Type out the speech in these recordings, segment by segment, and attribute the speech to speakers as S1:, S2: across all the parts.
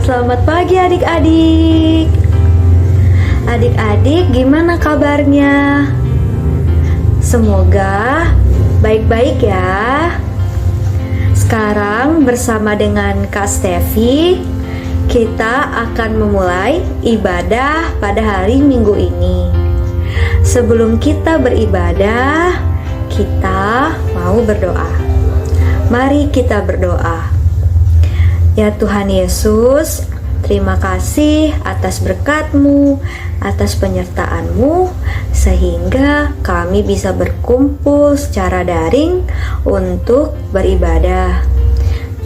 S1: Selamat pagi adik-adik. Adik-adik, gimana kabarnya? Semoga baik-baik ya. Sekarang bersama dengan Kak Stevi, kita akan memulai ibadah pada hari Minggu ini. Sebelum kita beribadah, kita mau berdoa. Mari kita berdoa. Ya Tuhan Yesus, terima kasih atas berkat-Mu, atas penyertaan-Mu, sehingga kami bisa berkumpul secara daring untuk beribadah.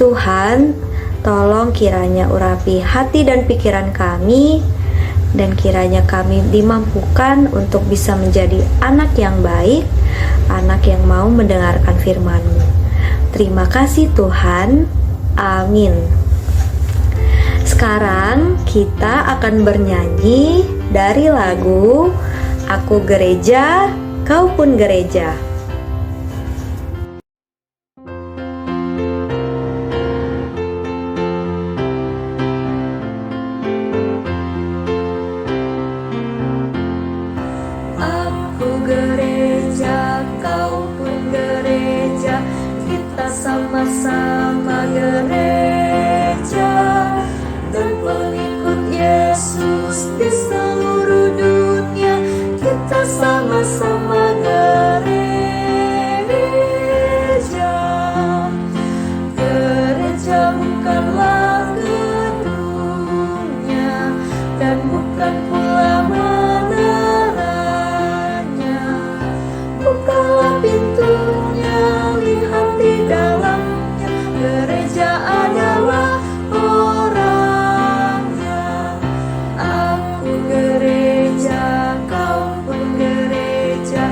S1: Tuhan, tolong kiranya urapi hati dan pikiran kami, dan kiranya kami dimampukan untuk bisa menjadi anak yang baik, anak yang mau mendengarkan firman-Mu. Terima kasih Tuhan, amin. Sekarang kita akan bernyanyi dari lagu Aku Gereja, Kau Pun Gereja. Aku gereja, kau pun gereja, kita sama-sama gereja, dan pengikut Yesus di seluruh dunia, kita sama-sama gereja. Gereja bukanlah gedungnya, dan bukan pula menaranya. Bukalah pintunya, lihat di dalamnya, gereja adalah orangnya. Aku gereja, kau pun gereja,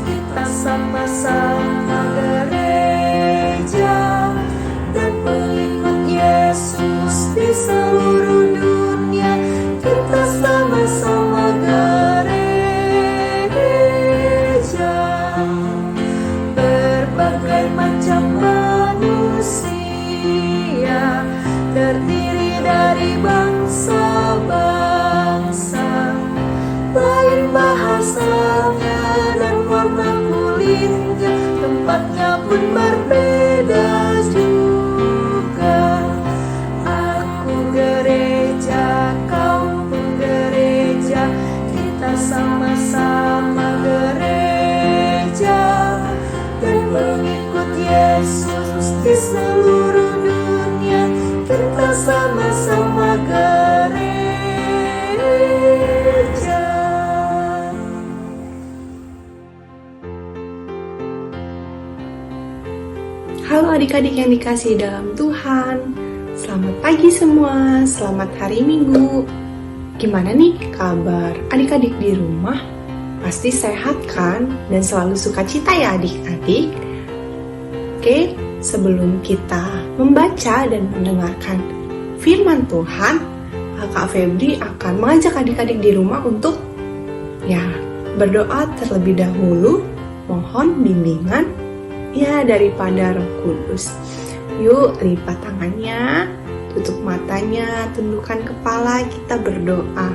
S1: kita sama-sama gereja, dan pengikut Yesus di seluruh dunia, kita sama-sama gereja. Berbagai macam manusia, terdiri dari bangsa-bangsa, lain bahasanya dan warna kulitnya, tempatnya pun berbeda juga. Aku gereja, kau pun gereja, kita sama-sama gereja, dan mengikut Yesus di seluruh dunia, kita sama-sama gereja.
S2: Halo adik-adik yang dikasihi dalam Tuhan. Selamat pagi semua, selamat hari Minggu. Gimana nih kabar adik-adik di rumah? Pasti sehat kan? Dan selalu sukacita ya adik-adik? Oke, sebelum kita membaca dan mendengarkan firman Tuhan, Kak Febri akan mengajak adik-adik di rumah untuk berdoa terlebih dahulu, mohon bimbingan daripada Roh Kudus. Yuk, lipat tangannya, tutup matanya, tundukkan kepala, kita berdoa.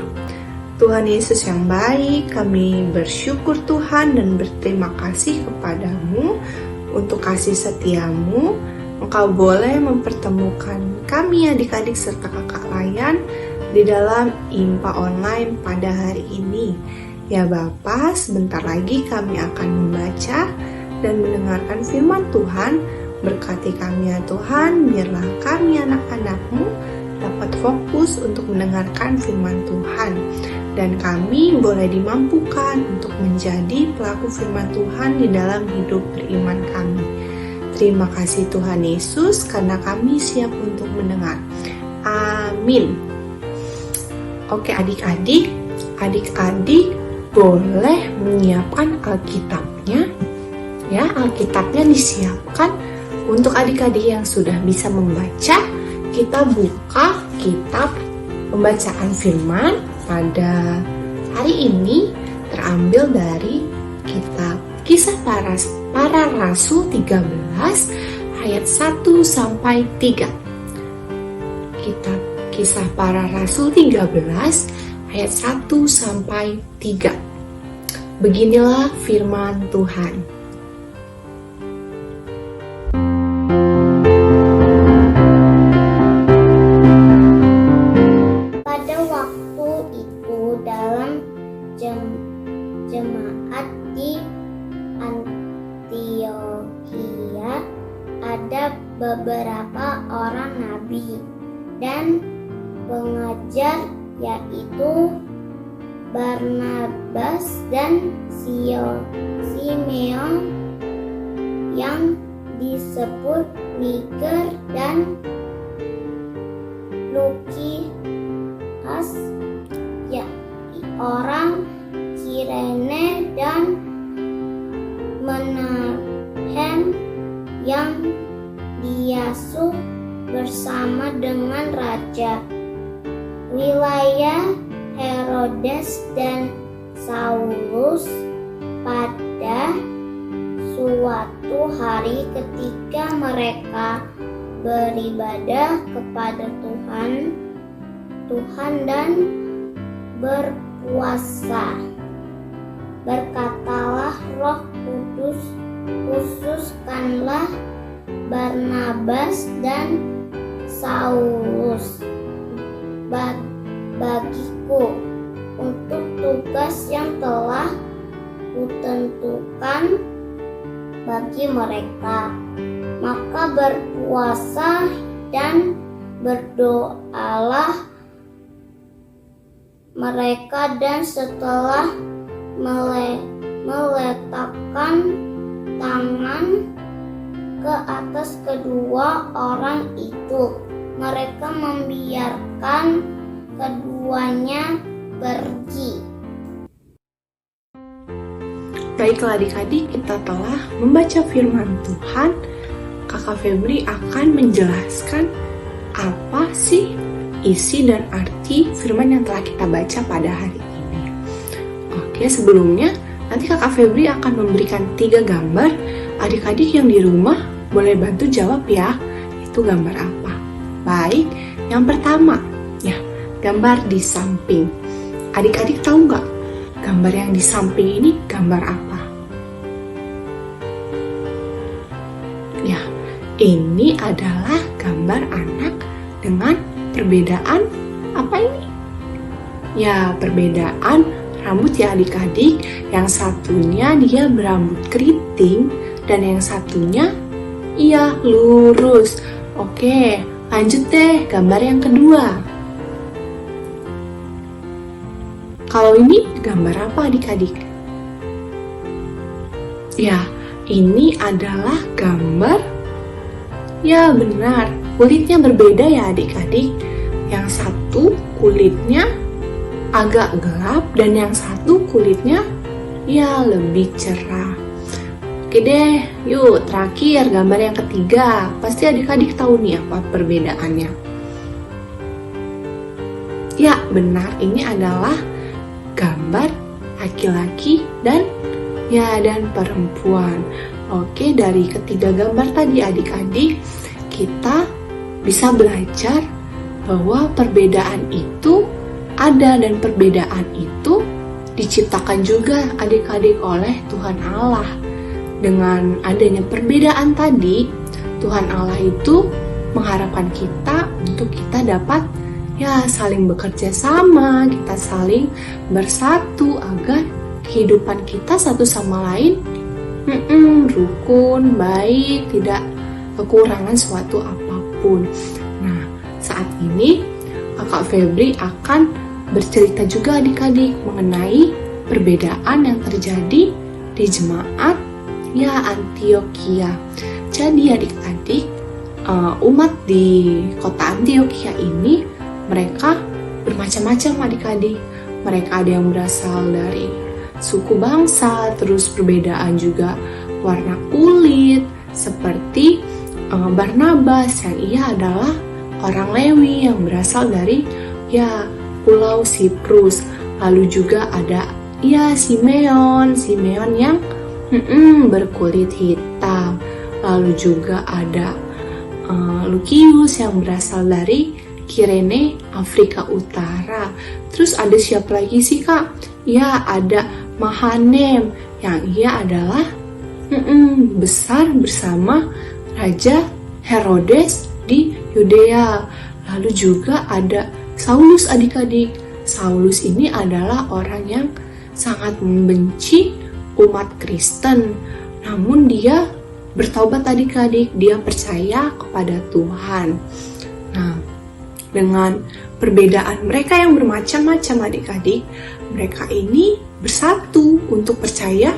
S2: Tuhan Yesus yang baik, kami bersyukur Tuhan dan berterima kasih kepadamu untuk kasih setiamu. Engkau boleh mempertemukan kami adik-adik serta kakak layan di dalam IMPA online pada hari ini. Ya Bapa, sebentar lagi kami akan membaca dan mendengarkan firman Tuhan. Berkati kami ya Tuhan, biarlah kami anak-anak-Mu dapat fokus untuk mendengarkan firman Tuhan, dan kami boleh dimampukan untuk menjadi pelaku firman Tuhan di dalam hidup beriman kami. Terima kasih Tuhan Yesus, karena kami siap untuk mendengar. Amin. Oke adik-adik boleh menyiapkan Alkitabnya. Ya, Alkitabnya disiapkan. Untuk adik-adik yang sudah bisa membaca, kita buka kitab pembacaan firman pada hari ini, terambil dari kitab Kisah Para Rasul 13 ayat 1 sampai 3. Kitab Kisah Para Rasul 13 ayat 1 sampai 3. Beginilah firman Tuhan.
S3: Pada waktu itu dalam jemaat di Antiokhia ada beberapa orang nabi dan pengajar, yaitu Barnabas dan Simeon yang disebut Niger dan Lukias, ya, orang Kirene dan Menahem yang diasuh bersama dengan raja. Wilayah Herodes dan Saulus. Pada suatu hari ketika mereka beribadah kepada Tuhan dan berpuasa, berkatalah Roh Kudus, khususkanlah Barnabas dan Saulus bagiku untuk tugas yang telah kutentukan bagi mereka. Maka berpuasa dan berdoalah mereka, dan setelah meletakkan tangan ke atas kedua orang itu, mereka membiarkan keduanya pergi.
S2: Baiklah adik-adik, kita telah membaca firman Tuhan. Kakak Febri akan menjelaskan apa sih isi dan arti firman yang telah kita baca pada hari ini. Oke, sebelumnya nanti Kakak Febri akan memberikan 3 gambar. Adik-adik yang di rumah boleh bantu jawab ya, itu gambar apa? Baik, yang pertama, ya, gambar di samping. Adik-adik tahu nggak gambar yang di samping ini gambar apa? Ya, ini adalah gambar anak dengan perbedaan apa ini? Ya, perbedaan rambut ya adik-adik. Yang satunya dia berambut keriting dan yang satunya iya lurus. Oke, lanjut deh gambar yang kedua. Kalau ini gambar apa adik-adik? Ya, ini adalah gambar, ya benar, kulitnya berbeda ya adik-adik. Yang satu kulitnya agak gelap dan yang satu kulitnya ya lebih cerah. Oke deh, yuk terakhir gambar yang ketiga. Pasti adik-adik tahu nih apa perbedaannya. Ya benar, ini adalah gambar laki-laki dan perempuan. Oke, dari ketiga gambar tadi adik-adik, kita bisa belajar bahwa perbedaan itu ada dan perbedaan itu diciptakan juga adik-adik oleh Tuhan Allah. Dengan adanya perbedaan tadi, Tuhan Allah itu mengharapkan kita untuk kita dapat saling bekerja sama, kita saling bersatu agar kehidupan kita satu sama lain rukun, baik, tidak kekurangan suatu apapun. Nah, saat ini Kakak Febri akan bercerita juga adik-adik mengenai perbedaan yang terjadi di jemaat Antiokhia. Jadi adik-adik, umat di kota Antiokhia ini mereka bermacam-macam adik-adik. Mereka ada yang berasal dari suku bangsa, terus perbedaan juga warna kulit, seperti Barnabas yang ia adalah orang Lewi yang berasal dari Pulau Siprus. Lalu juga ada Simeon yang berkulit hitam. Lalu juga ada Lukius yang berasal dari Kirene, Afrika Utara. Terus ada siapa lagi sih Kak? Ya, ada Mahanem yang ia adalah besar bersama Raja Herodes di Yudea. Lalu juga ada Saulus adik-adik. Saulus ini adalah orang yang sangat membenci umat Kristen. Namun dia bertaubat adik-adik, dia percaya kepada Tuhan. Nah, dengan perbedaan mereka yang bermacam-macam adik-adik, mereka ini bersatu untuk percaya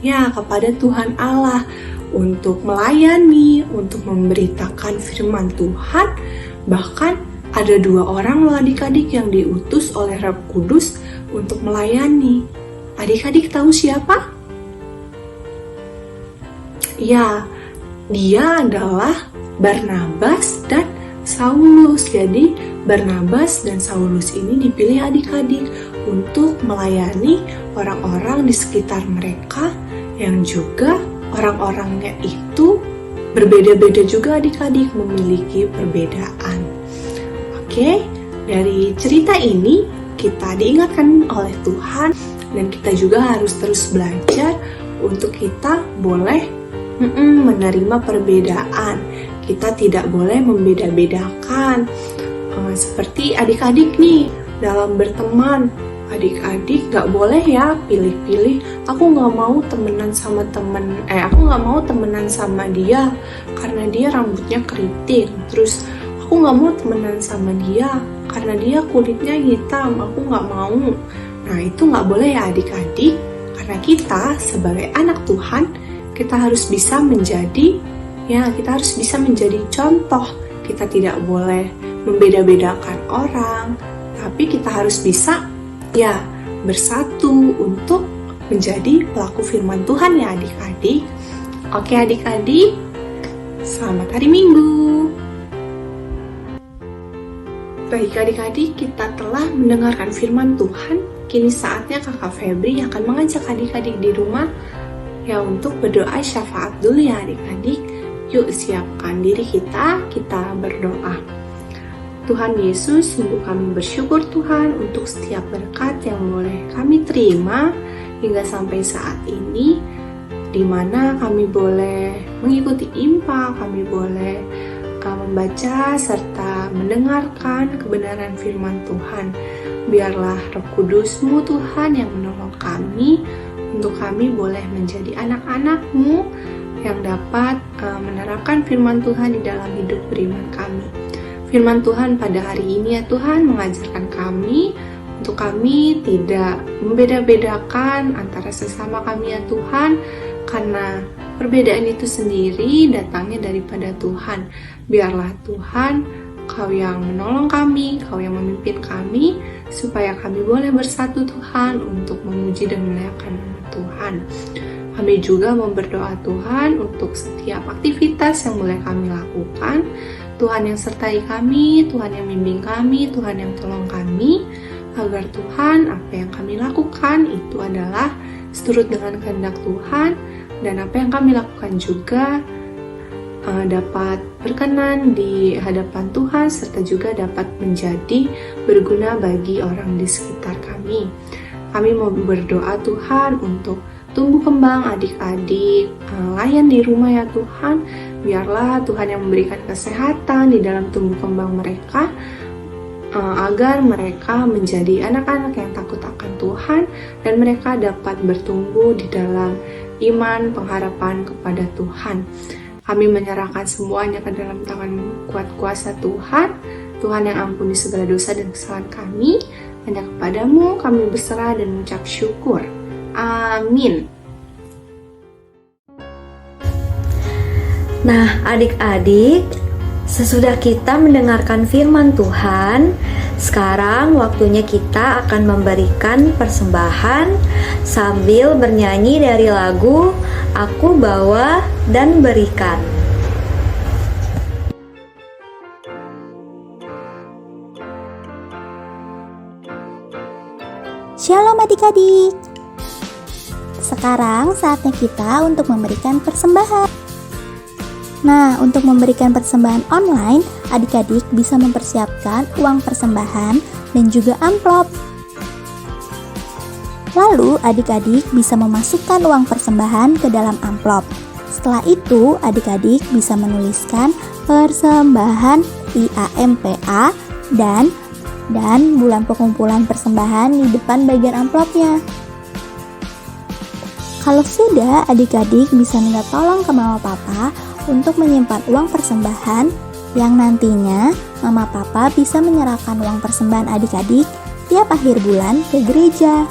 S2: ya kepada Tuhan Allah, untuk melayani, untuk memberitakan firman Tuhan. Bahkan ada 2 orang loh adik-adik yang diutus oleh Roh Kudus untuk melayani. Adik-adik tahu siapa? Ya, dia adalah Barnabas dan Saulus. Jadi Barnabas dan Saulus ini dipilih adik-adik untuk melayani orang-orang di sekitar mereka yang juga orang-orangnya itu berbeda-beda juga adik-adik, memiliki perbedaan. Oke, dari cerita ini kita diingatkan oleh Tuhan dan kita juga harus terus belajar untuk kita boleh menerima perbedaan. Kita tidak boleh membeda-bedakan. Seperti adik-adik nih, dalam berteman, adik-adik gak boleh ya pilih-pilih. Aku gak mau temenan sama aku gak mau temenan sama dia karena dia rambutnya keriting. Terus aku gak mau temenan sama dia karena dia kulitnya hitam. Aku gak mau. Nah, itu gak boleh ya adik-adik. Karena kita sebagai anak Tuhan, kita harus bisa menjadi contoh. Kita tidak boleh membeda-bedakan orang, tapi kita harus bisa bersatu untuk menjadi pelaku firman Tuhan ya adik-adik. Oke adik-adik, selamat hari Minggu. Baik adik-adik, kita telah mendengarkan firman Tuhan. Kini saatnya Kakak Febri akan mengajak adik-adik di rumah untuk berdoa syafaat dulu ya adik-adik. Yuk siapkan diri kita berdoa. Tuhan Yesus, sungguh kami bersyukur Tuhan untuk setiap berkat yang boleh kami terima hingga sampai saat ini, di mana kami boleh mengikuti IMPA, kami boleh membaca serta mendengarkan kebenaran firman Tuhan. Biarlah Roh Kudus-Mu Tuhan yang menolong kami untuk kami boleh menjadi anak-anak-Mu yang dapat menerapkan firman Tuhan di dalam hidup beriman kami. Firman Tuhan pada hari ini ya Tuhan mengajarkan kami untuk kami tidak membeda-bedakan antara sesama kami ya Tuhan, karena perbedaan itu sendiri datangnya daripada Tuhan. Biarlah Tuhan Kau yang menolong kami, Kau yang memimpin kami, supaya kami boleh bersatu Tuhan untuk memuji dan memuliakan nama Tuhan. Kami juga berdoa Tuhan untuk setiap aktivitas yang boleh kami lakukan. Tuhan yang sertai kami, Tuhan yang membimbing kami, Tuhan yang tolong kami, agar Tuhan apa yang kami lakukan itu adalah seturut dengan kehendak Tuhan, dan apa yang kami lakukan juga dapat berkenan di hadapan Tuhan, serta juga dapat menjadi berguna bagi orang di sekitar kami. Kami mau berdoa Tuhan untuk tumbuh kembang adik-adik layan di rumah ya Tuhan. Biarlah Tuhan yang memberikan kesehatan di dalam tumbuh kembang mereka, agar mereka menjadi anak-anak yang takut akan Tuhan, dan mereka dapat bertumbuh di dalam iman pengharapan kepada Tuhan. Kami menyerahkan semuanya ke dalam tangan kuat kuasa Tuhan. Tuhan yang ampuni segala dosa dan kesalahan kami. Hanya kepadamu kami berserah dan mengucap syukur. Amin.
S1: Nah, adik-adik, sesudah kita mendengarkan firman Tuhan, sekarang waktunya kita akan memberikan persembahan sambil bernyanyi dari lagu Aku Bawa dan Berikan.
S4: Shalom adik-adik. Sekarang saatnya kita untuk memberikan persembahan. Nah, untuk memberikan persembahan online, adik-adik bisa mempersiapkan uang persembahan dan juga amplop. Lalu adik-adik bisa memasukkan uang persembahan ke dalam amplop. Setelah itu adik-adik bisa menuliskan persembahan IAMPA dan bulan pengumpulan persembahan di depan bagian amplopnya. Kalau sudah, adik-adik bisa minta tolong ke mama papa untuk menyimpan uang persembahan yang nantinya mama papa bisa menyerahkan uang persembahan adik-adik tiap akhir bulan ke gereja.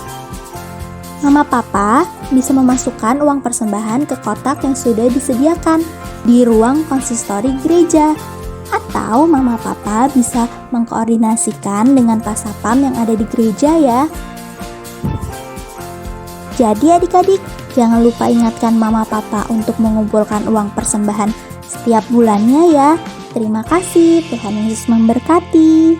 S4: Mama papa bisa memasukkan uang persembahan ke kotak yang sudah disediakan di ruang konsistori gereja. Atau mama papa bisa mengkoordinasikan dengan pasapam yang ada di gereja ya. Jadi adik-adik, jangan lupa ingatkan mama papa untuk mengumpulkan uang persembahan setiap bulannya ya. Terima kasih, Tuhan Yesus memberkati.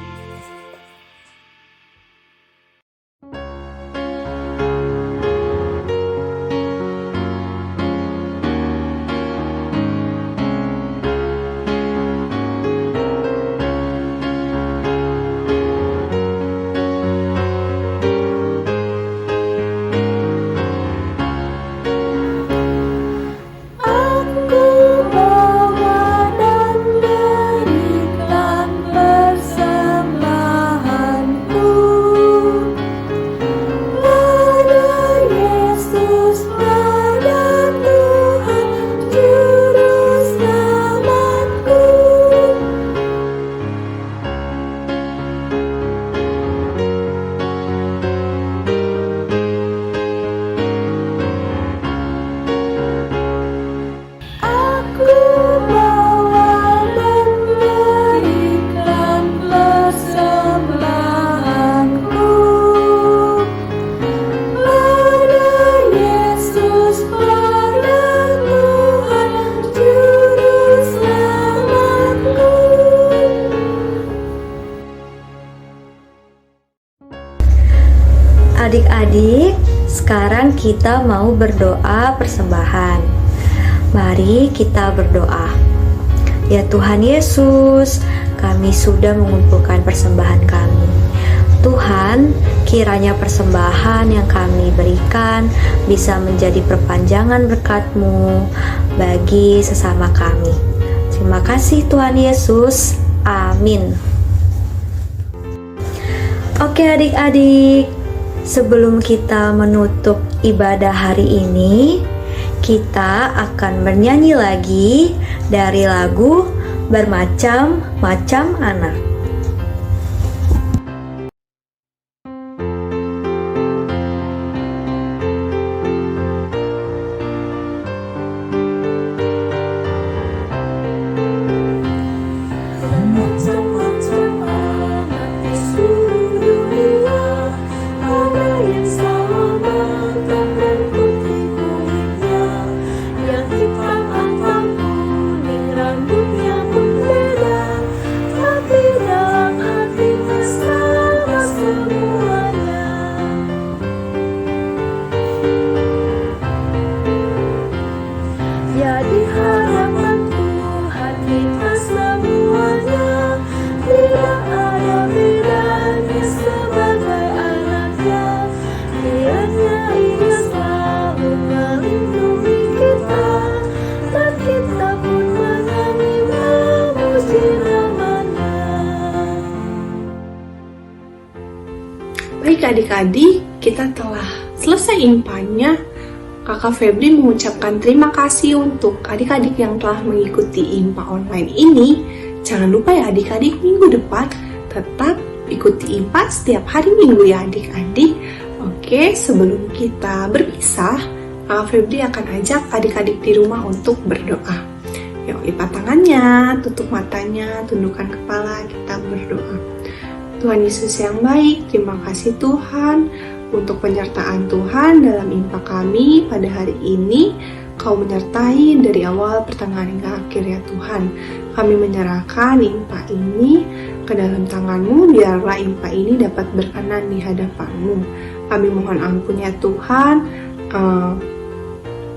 S1: Adik-adik, sekarang kita mau berdoa persembahan. Mari kita berdoa. Ya Tuhan Yesus, kami sudah mengumpulkan persembahan kami. Tuhan, kiranya persembahan yang kami berikan bisa menjadi perpanjangan berkat-Mu bagi sesama kami. Terima kasih Tuhan Yesus. Amin. Oke adik-adik, sebelum kita menutup ibadah hari ini, kita akan bernyanyi lagi dari lagu Bermacam-macam Anak.
S5: Jadi harapan Tuhan kita semuanya, tidak ada bedanya sebagai anaknya. Kiranya Ia selalu melindungi kita, dan kita pun menyanyi memuji nama-Nya.
S2: Baik adik-adik, kita telah selesai impanya. Kakak Febri mengucapkan terima kasih untuk adik-adik yang telah mengikuti IMPA online ini. Jangan lupa ya adik-adik, minggu depan tetap ikuti IMPA setiap hari Minggu ya adik-adik. Oke, sebelum kita berpisah, Kakak Febri akan ajak adik-adik di rumah untuk berdoa. Yuk, lipat tangannya, tutup matanya, tundukkan kepala, kita berdoa. Tuhan Yesus yang baik, terima kasih Tuhan untuk penyertaan Tuhan dalam IMPA kami pada hari ini. Kau menyertai dari awal pertengahan hingga akhir ya Tuhan. Kami menyerahkan IMPA ini ke dalam tangan-Mu, biarlah IMPA ini dapat berkenan di hadapan-Mu. Kami mohon ampun ya Tuhan,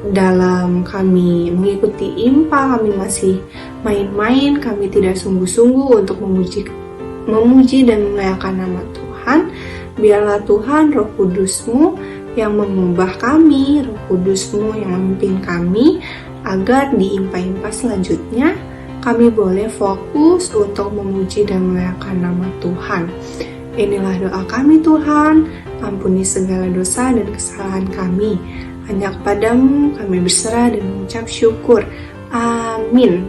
S2: dalam kami mengikuti IMPA, kami masih main-main, kami tidak sungguh-sungguh untuk memuji dan memuliakan nama Tuhan. Biarlah Tuhan Roh Kudus-Mu yang mengubah kami, Roh Kudus-Mu yang memimpin kami, agar di IMPA-IMPA selanjutnya kami boleh fokus untuk memuji dan memuliakan nama Tuhan. Inilah doa kami Tuhan, ampuni segala dosa dan kesalahan kami. Hanya kepadamu kami berserah dan mengucap syukur. Amin.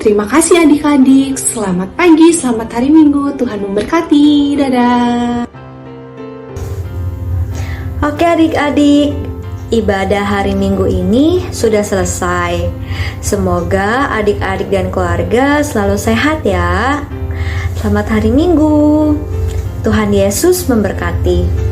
S2: Terima kasih adik-adik. Selamat pagi, selamat hari Minggu. Tuhan memberkati. Dadah.
S1: Oke adik-adik, ibadah hari Minggu ini sudah selesai. Semoga adik-adik dan keluarga selalu sehat ya. Selamat hari Minggu. Tuhan Yesus memberkati.